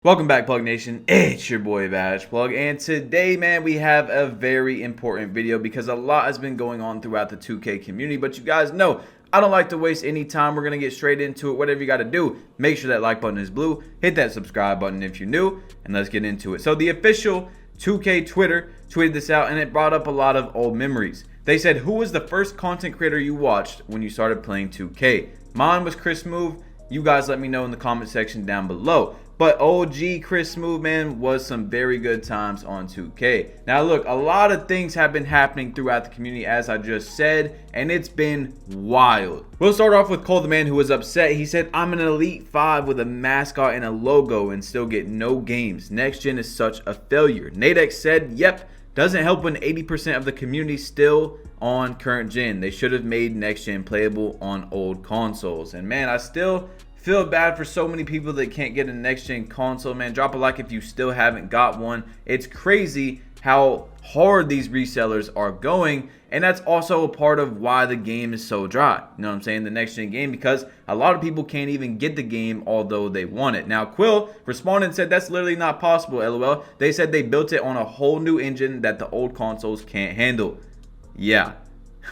Welcome back, Plug Nation. It's your boy Bash Plug, and today, man, we have a very important video because a lot has been going on throughout the 2K community. But you guys know I don't like to waste any time. We're gonna get straight into it. Whatever you got to do, make sure that like button is blue, hit that subscribe button if you're new, and let's get into it. So the official 2K Twitter tweeted this out, and it brought up a lot of old memories. They said, "Who was the first content creator you watched when you started playing 2K?" Mine was Chris Move. You guys let me know in the comment section down below. But OG Chris Smooth, man, was some very good times on 2K. Now look, a lot of things have been happening throughout the community, as I just said, and it's been wild. We'll start off with Cole the Man, who was upset. He said, "I'm an Elite 5 with a mascot and a logo and still get no games. Next gen is such a failure." Nadex said, "Yep, doesn't help when 80% of the community still on current gen. They should have made next gen playable on old consoles." And man, I still feel bad for so many people that can't get a next gen console, man. Drop a like if you still haven't got one. It's crazy how hard these resellers are going, and that's also a part of why the game is so dry. You know what I'm saying? The next gen game, because a lot of people can't even get the game although they want it. Now Quill responded and said, "That's literally not possible, LOL. They said they built it on a whole new engine that the old consoles can't handle." Yeah.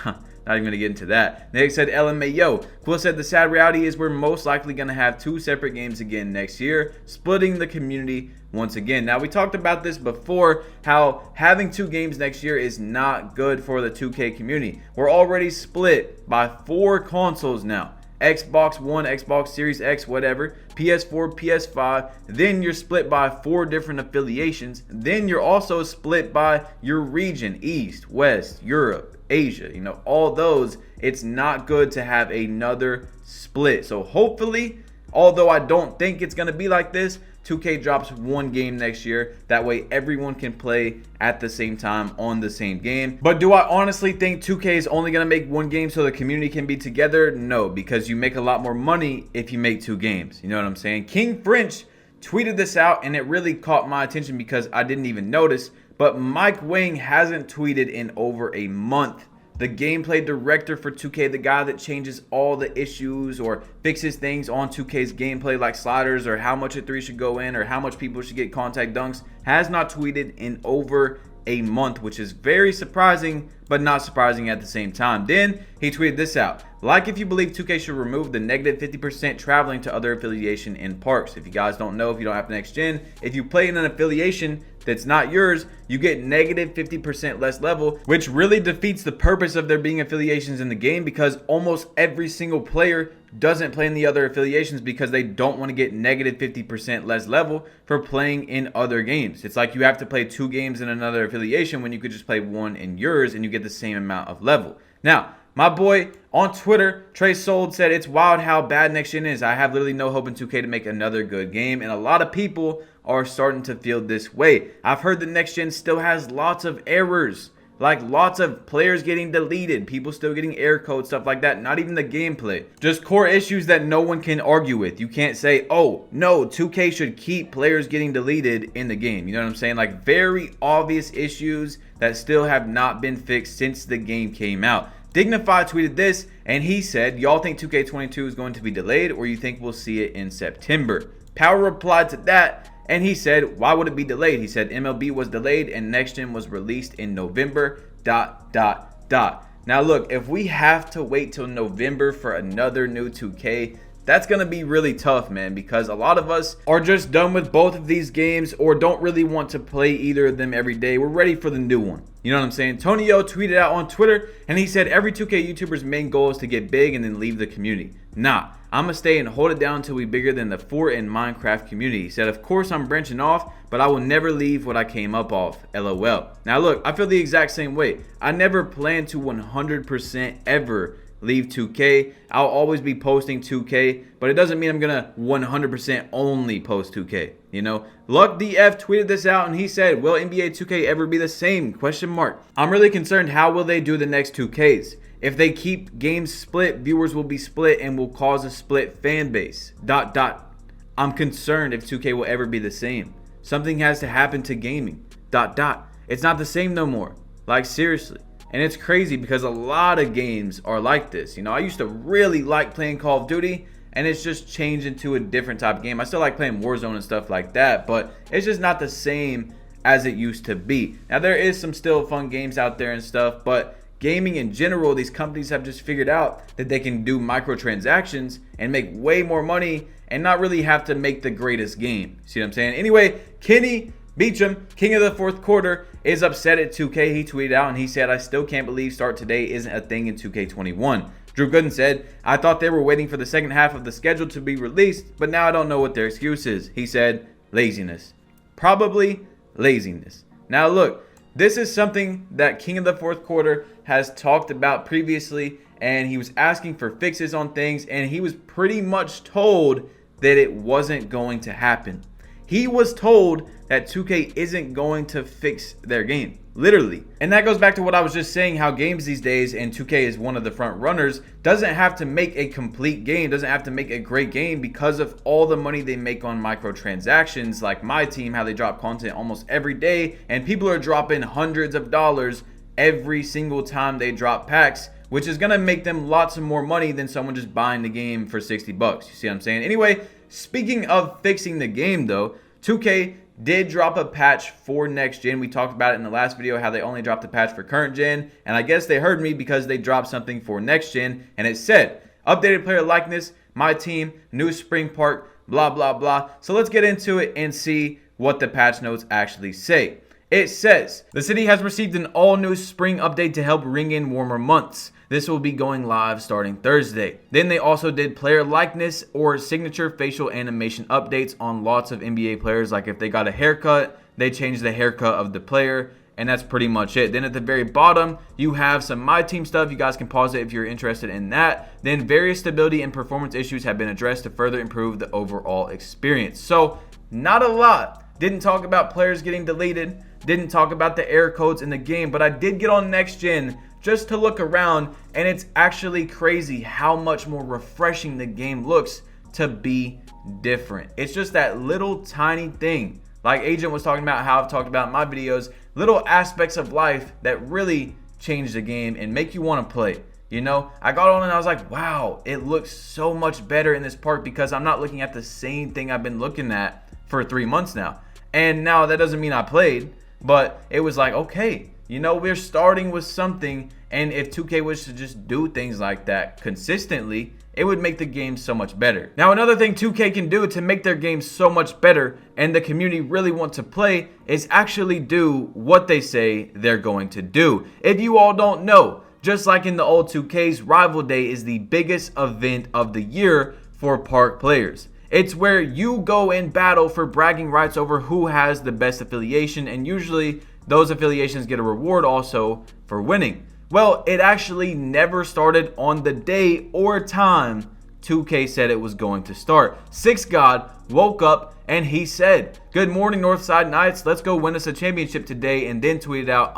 Not even gonna get into that. Nick said, "LMAO." Quill said, "The sad reality is we're most likely gonna have two separate games again next year, splitting the community once again." Now, we talked about this before, how having two games next year is not good for the 2K community. We're already split by 4 consoles now. Xbox One, Xbox Series X, whatever, PS4, PS5, then you're split by 4 different affiliations, then you're also split by your region, East, West, Europe, Asia, you know, all those. It's not good to have another split. So hopefully, although I don't think it's going to be like this, 2K drops one game next year. That way everyone can play at the same time on the same game. But do I honestly think 2K is only going to make one game so the community can be together? No, because you make a lot more money if you make 2 games. You know what I'm saying? King French tweeted this out, and it really caught my attention because I didn't even notice. But Wang hasn't tweeted in over a month. The gameplay director for 2K, the guy that changes all the issues or fixes things on 2K's gameplay like sliders or how much a 3 should go in or how much people should get contact dunks, has not tweeted in over a month, which is very surprising, but not surprising at the same time. Then he tweeted this out: "Like if you believe 2K should remove the negative 50% traveling to other affiliation in parks." If you guys don't know, if you don't have next gen, if you play in an affiliation that's not yours, you get negative 50% less level, which really defeats the purpose of there being affiliations in the game, because almost every single player doesn't play in the other affiliations because they don't want to get negative 50% less level for playing in other games. It's like you have to play 2 games in another affiliation when you could just play 1 in yours and you get the same amount of level. Now, my boy on Twitter, Trey said, "It's wild how bad next gen is. I have literally no hope in 2K to make another good game, and a lot of people are starting to feel this way. I've heard the next gen still has lots of errors, like lots of players getting deleted, people still getting error code, stuff like that. Not even the gameplay, just core issues that no one can argue with. You can't say, oh no, 2K should keep players getting deleted in the game." You know what I'm saying? Like very obvious issues that still have not been fixed since the game came out. Dignified tweeted this, and he said, "Y'all think 2K22 is going to be delayed, or you think we'll see it in September?" Power replied to that, and he said, "Why would it be delayed?" He said, "MLB was delayed and Next Gen was released in November, ... Now look, if we have to wait till November for another new 2K, that's going to be really tough, man, because a lot of us are just done with both of these games or don't really want to play either of them every day. We're ready for the new one. You know what I'm saying? Tony O tweeted out on Twitter, and he said, "Every 2K YouTuber's main goal is to get big and then leave the community. Nah, I'm going to stay and hold it down until we're bigger than the Fort and Minecraft community." He said, "Of course I'm branching off, but I will never leave what I came up off. LOL." Now look, I feel the exact same way. I never plan to 100% ever leave 2K. I'll always be posting 2K, but it doesn't mean I'm gonna 100% only post 2K. You know, Luck DF tweeted this out, and he said, "Will NBA 2K ever be the same? Question mark. I'm really concerned how will they do the next 2Ks. If they keep games split, viewers will be split and will cause a split fan base. ... I'm concerned if 2K will ever be the same. Something has to happen to gaming. ... It's not the same no more. Like seriously." And it's crazy because a lot of games are like this. You know, I used to really like playing Call of Duty, and it's just changed into a different type of game. I still like playing Warzone and stuff like that, but it's just not the same as it used to be. Now, there is some still fun games out there and stuff, but gaming in general, these companies have just figured out that they can do microtransactions and make way more money and not really have to make the greatest game. See what I'm saying? Anyway, Kenny Beecham, king of the fourth quarter, is upset at 2K. He tweeted out and he said, "I still can't believe start today isn't a thing in 2K21. Drew Gooden said, "I thought they were waiting for the second half of the schedule to be released, but now I don't know what their excuse is." He said, "Laziness." Probably laziness. Now look, this is something that King of the Fourth Quarter has talked about previously, and he was asking for fixes on things, and he was pretty much told that it wasn't going to happen. He was told that 2K isn't going to fix their game, literally. And that goes back to what I was just saying, how games these days, and 2K is one of the front runners, doesn't have to make a complete game, doesn't have to make a great game because of all the money they make on microtransactions. Like my team, how they drop content almost every day, and people are dropping hundreds of dollars every single time they drop packs, which is gonna make them lots of more money than someone just buying the game for 60 bucks. You see what I'm saying? Anyway, speaking of fixing the game though, 2K did drop a patch for next gen. We talked about it in the last video, how they only dropped a patch for current gen, and I guess they heard me because they dropped something for next gen, and it said updated player likeness, my team, new spring park, blah blah blah. So let's get into it and see what the patch notes actually say. It says, the city has received an all-new spring update to help ring in warmer months. This will be going live starting Thursday. Then they also did player likeness or signature facial animation updates on lots of NBA players. Like if they got a haircut, they changed the haircut of the player, and that's pretty much it. Then at the very bottom, you have some My Team stuff. You guys can pause it if you're interested in that. Then various stability and performance issues have been addressed to further improve the overall experience. So not a lot. Didn't talk about players getting deleted. Didn't talk about the error codes in the game, but I did get on next gen just to look around, and it's actually crazy how much more refreshing the game looks to be different. It's just that little tiny thing, like Agent was talking about, how I've talked about in my videos, little aspects of life that really change the game and make you want to play. You know, I got on and I was like, wow, it looks so much better in this part because I'm not looking at the same thing I've been looking at for 3 months now. And now that doesn't mean I played, but it was like, okay, you know, we're starting with something, and if 2K was to just do things like that consistently, it would make the game so much better. Now, another thing 2K can do to make their game so much better and the community really want to play is actually do what they say they're going to do. If you all don't know, just like in the old 2Ks, Rival Day is the biggest event of the year for Park players. It's where you go in battle for bragging rights over who has the best affiliation, and usually those affiliations get a reward also for winning. Well, it actually never started on the day or time 2K said it was going to start. Six God woke up and he said, "Good morning, Northside Knights. Let's go win us a championship today," and then tweeted out,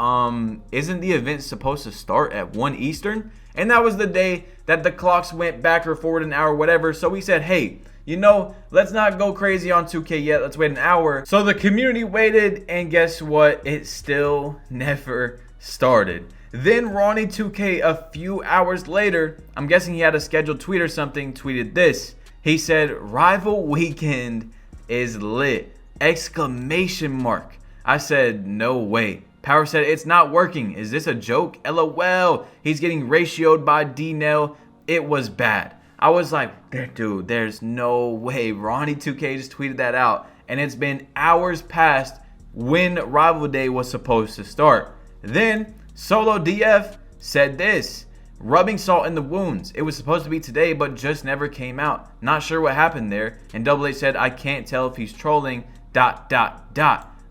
isn't the event supposed to start at 1 Eastern? And that was the day that the clocks went back or forward an hour, whatever. So we said, hey, you know, let's not go crazy on 2K yet. Let's wait an hour. So the community waited, and guess what? It still never started. Then Ronnie 2K, a few hours later, I'm guessing he had a scheduled tweet or something, tweeted this. He said, "Rival Weekend is lit!" Exclamation mark. I said, no way. Power said, "It's not working. Is this a joke? LOL. He's getting ratioed by D-Nell." It was bad. I was like, dude, there's no way. Ronnie 2K just tweeted that out, and it's been hours past when Rival Day was supposed to start. Then Solo DF said this, "Rubbing salt in the wounds. It was supposed to be today, but just never came out. Not sure what happened there." And Double H said, "I can't tell if he's trolling, ...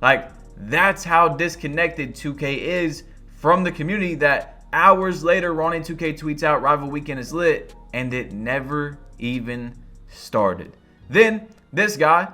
Like, that's how disconnected 2K is from the community, that hours later, Ronnie 2K tweets out Rival Weekend is lit, and it never even started. Then this guy,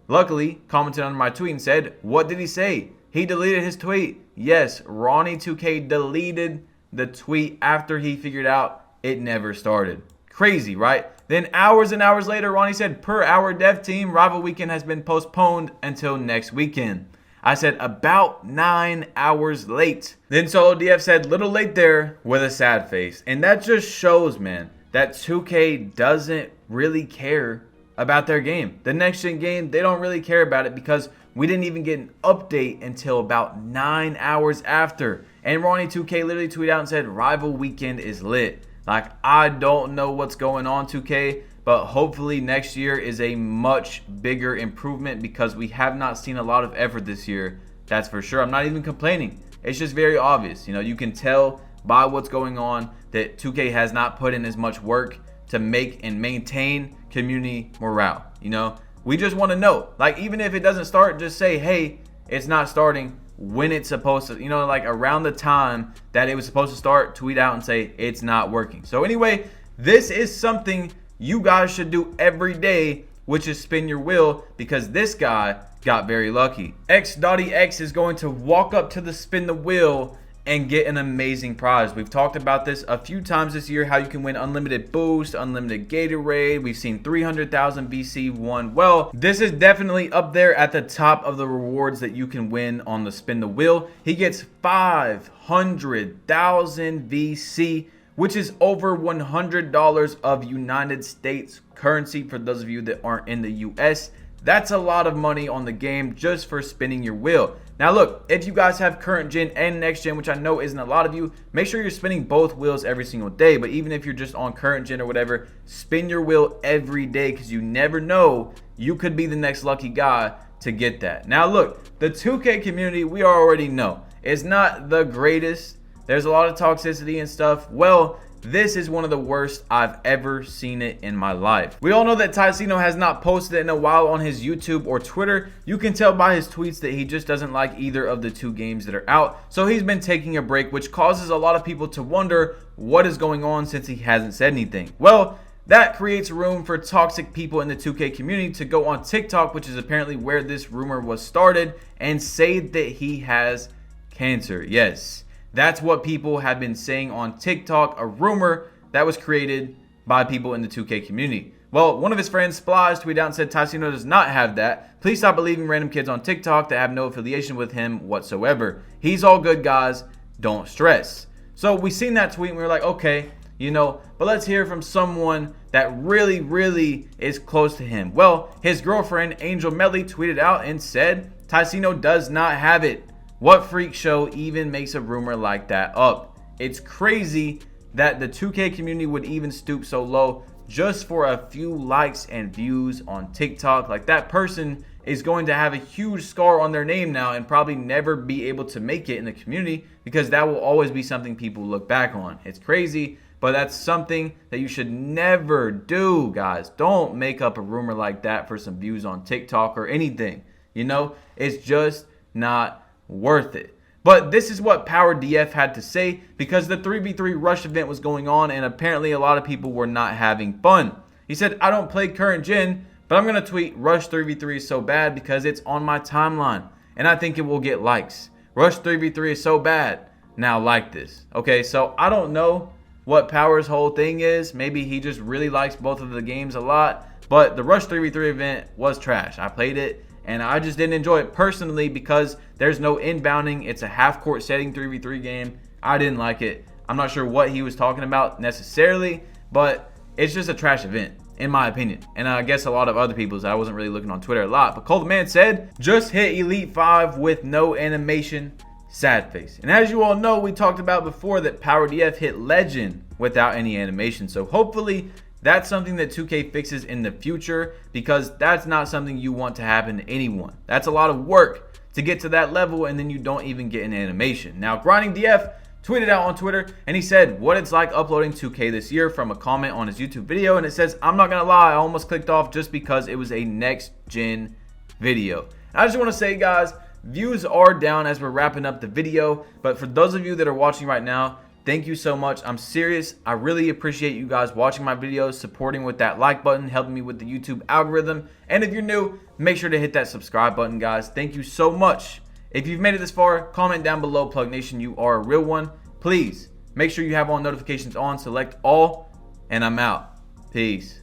luckily, commented on my tweet and said, "What did he say? He deleted his tweet." Yes, Ronnie 2K deleted the tweet after he figured out it never started. Crazy, right? Then hours and hours later, Ronnie said, "Per our dev team, Rival Weekend has been postponed until next weekend." I said, about 9 hours late. Then Solo DF said, "Little late there," with a sad face. And that just shows, man, that 2K doesn't really care about their game. The next gen game, they don't really care about it because we didn't even get an update until about 9 hours after. And Ronnie2K literally tweeted out and said, Rival Weekend is lit. Like, I don't know what's going on, 2K, but hopefully next year is a much bigger improvement because we have not seen a lot of effort this year. That's for sure. I'm not even complaining. It's just very obvious. You know, you can tell by what's going on that 2K has not put in as much work to make and maintain community morale. You know, we just want to know, like, even if it doesn't start, just say, hey, it's not starting when it's supposed to, you know, like around the time that it was supposed to start, tweet out and say it's not working. So anyway, this is something you guys should do every day, which is spin your wheel, because this guy got very lucky. X.EX is going to walk up to the spin the wheel and get an amazing prize. We've talked about this a few times this year, how you can win unlimited boost, unlimited Gatorade. We've seen 300,000 VC won. Well, this is definitely up there at the top of the rewards that you can win on the spin the wheel. He gets 500,000 VC, which is over $100 of United States currency for those of you that aren't in the US. That's a lot of money on the game just for spinning your wheel. Now look, if you guys have current gen and next gen, which I know isn't a lot of you, make sure you're spinning both wheels every single day. But even if you're just on current gen or whatever, spin your wheel every day because you never know, you could be the next lucky guy to get that. Now look, the 2K community, we already know, is not the greatest. There's a lot of toxicity and stuff. Well, this is one of the worst I've ever seen it in my life. We all know that Ticino has not posted in a while on his YouTube or Twitter. You can tell by his tweets that he just doesn't like either of the two games that are out. So he's been taking a break, which causes a lot of people to wonder what is going on since he hasn't said anything. Well, that creates room for toxic people in the 2K community to go on TikTok, which is apparently where this rumor was started, and say that he has cancer. Yes. That's what people have been saying on TikTok, a rumor that was created by people in the 2K community. Well, one of his friends, Splies, tweeted out and said, Ticino does not have that. Please stop believing random kids on TikTok that have no affiliation with him whatsoever. He's all good, guys. Don't stress. So we seen that tweet and we were like, okay, you know, but let's hear from someone that really, really is close to him. Well, his girlfriend, Angel Melly, tweeted out and said, Ticino does not have it. What freak show even makes a rumor like that up? It's crazy that the 2K community would even stoop so low just for a few likes and views on TikTok. Like, that person is going to have a huge scar on their name now and probably never be able to make it in the community because that will always be something people look back on. It's crazy, but that's something that you should never do, guys. Don't make up a rumor like that for some views on TikTok or anything. You know, it's just not worth it. But this is what Power DF had to say because the 3v3 rush event was going on and apparently a lot of people were not having fun. He said, I don't play current gen, but I'm going to tweet Rush 3v3 is so bad because it's on my timeline and I think it will get likes. Rush 3v3 is so bad. Now like this. Okay, so I don't know what Power's whole thing is. Maybe he just really likes both of the games a lot, but the Rush 3v3 event was trash. I played it and I just didn't enjoy it personally because there's no inbounding. It's a half-court setting 3v3 game. I didn't like it. I'm not sure what he was talking about necessarily, but it's just a trash event, in my opinion. And I guess a lot of other people's. I wasn't really looking on Twitter a lot. But Cole the Man said, just hit Elite 5 with no animation. Sad face. And as you all know, we talked about before that Power DF hit Legend without any animation. So hopefully that's something that 2K fixes in the future because that's not something you want to happen to anyone. That's a lot of work to get to that level and then you don't even get an animation. Now, Grinding DF tweeted out on Twitter and he said what it's like uploading 2K this year from a comment on his YouTube video, and it says, I'm not gonna lie, I almost clicked off just because it was a next gen video. And I just want to say, guys, views are down as we're wrapping up the video, but for those of you that are watching right now, thank you so much. I'm serious. I really appreciate you guys watching my videos, supporting with that like button, helping me with the YouTube algorithm. And if you're new, make sure to hit that subscribe button, guys. Thank you so much. If you've made it this far, comment down below, Plug Nation, you are a real one. Please make sure you have all notifications on, select all, and I'm out. Peace.